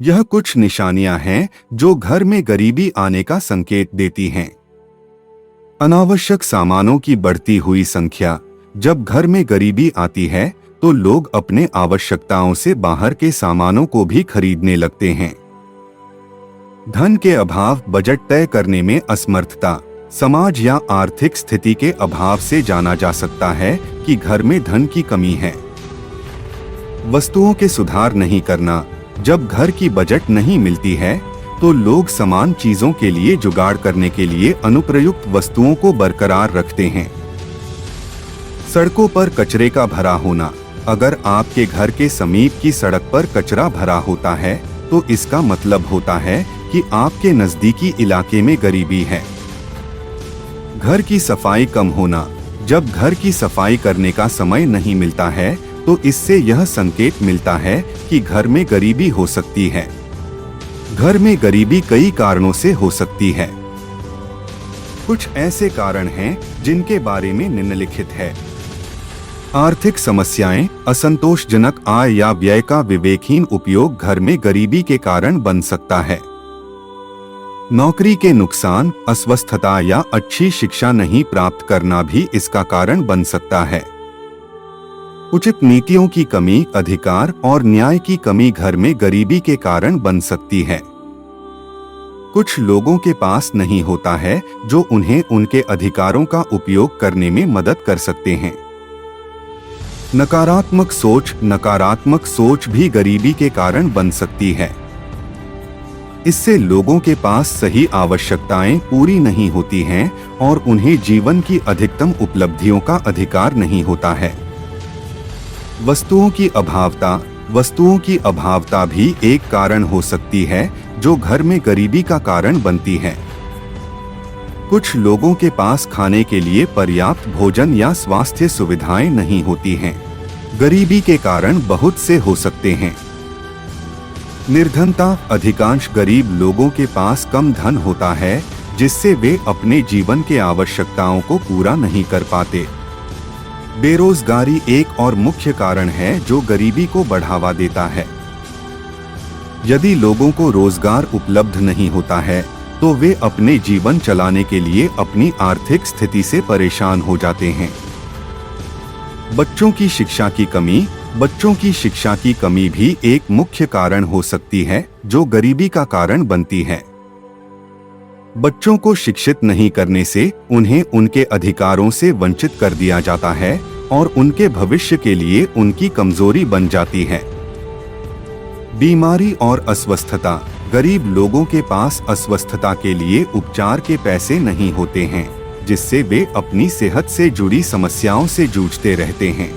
यह कुछ निशानियां हैं जो घर में गरीबी आने का संकेत देती हैं। अनावश्यक सामानों की बढ़ती हुई संख्या। जब घर में गरीबी आती है तो लोग अपने आवश्यकताओं से बाहर के सामानों को भी खरीदने लगते हैं। धन के अभाव, बजट तय करने में असमर्थता। समाज या आर्थिक स्थिति के अभाव से जाना जा सकता है कि घर में धन की कमी है। वस्तुओं के सुधार नहीं करना। जब घर की बजट नहीं मिलती है तो लोग समान चीजों के लिए जुगाड़ करने के लिए अनुप्रयुक्त वस्तुओं को बरकरार रखते हैं। सड़कों पर कचरे का भरा होना। अगर आपके घर के समीप की सड़क पर कचरा भरा होता है तो इसका मतलब होता है कि आपके नजदीकी इलाके में गरीबी है। घर की सफाई कम होना। जब घर की सफाई करने का समय नहीं मिलता है तो इससे यह संकेत मिलता है कि घर में गरीबी हो सकती है। घर में गरीबी कई कारणों से हो सकती है। कुछ ऐसे कारण हैं जिनके बारे में निम्नलिखित है। आर्थिक समस्याएं। असंतोषजनक आय या व्यय का विवेकहीन उपयोग घर में गरीबी के कारण बन सकता है। नौकरी के नुकसान, अस्वस्थता या अच्छी शिक्षा नहीं प्राप्त करना भी इसका कारण बन सकता है। उचित नीतियों की कमी, अधिकार और न्याय की कमी घर में गरीबी के कारण बन सकती है। कुछ लोगों के पास नहीं होता है जो उन्हें उनके अधिकारों का उपयोग करने में मदद कर सकते हैं। नकारात्मक सोच। नकारात्मक सोच भी गरीबी के कारण बन सकती है। इससे लोगों के पास सही आवश्यकताएं पूरी नहीं होती हैं और उन्हें जीवन की अधिकतम उपलब्धियों का अधिकार नहीं होता है। वस्तुओं की अभावता। वस्तुओं की अभावता भी एक कारण हो सकती है जो घर में गरीबी का कारण बनती है। कुछ लोगों के पास खाने के लिए पर्याप्त भोजन या स्वास्थ्य सुविधाएं नहीं होती हैं। गरीबी के कारण बहुत से हो सकते हैं। निर्धनता। अधिकांश गरीब लोगों के पास कम धन होता है जिससे वे अपने जीवन के आवश्यकताओं को पूरा नहीं कर पाते। बेरोजगारी एक और मुख्य कारण है जो गरीबी को बढ़ावा देता है। यदि लोगों को रोजगार उपलब्ध नहीं होता है तो वे अपने जीवन चलाने के लिए अपनी आर्थिक स्थिति से परेशान हो जाते हैं। बच्चों की शिक्षा की कमी। बच्चों की शिक्षा की कमी भी एक मुख्य कारण हो सकती है जो गरीबी का कारण बनती है। बच्चों को शिक्षित नहीं करने से उन्हें उनके अधिकारों से वंचित कर दिया जाता है और उनके भविष्य के लिए उनकी कमजोरी बन जाती है। बीमारी और अस्वस्थता। गरीब लोगों के पास अस्वस्थता के लिए उपचार के पैसे नहीं होते हैं जिससे वे अपनी सेहत से जुड़ी समस्याओं से जूझते रहते हैं।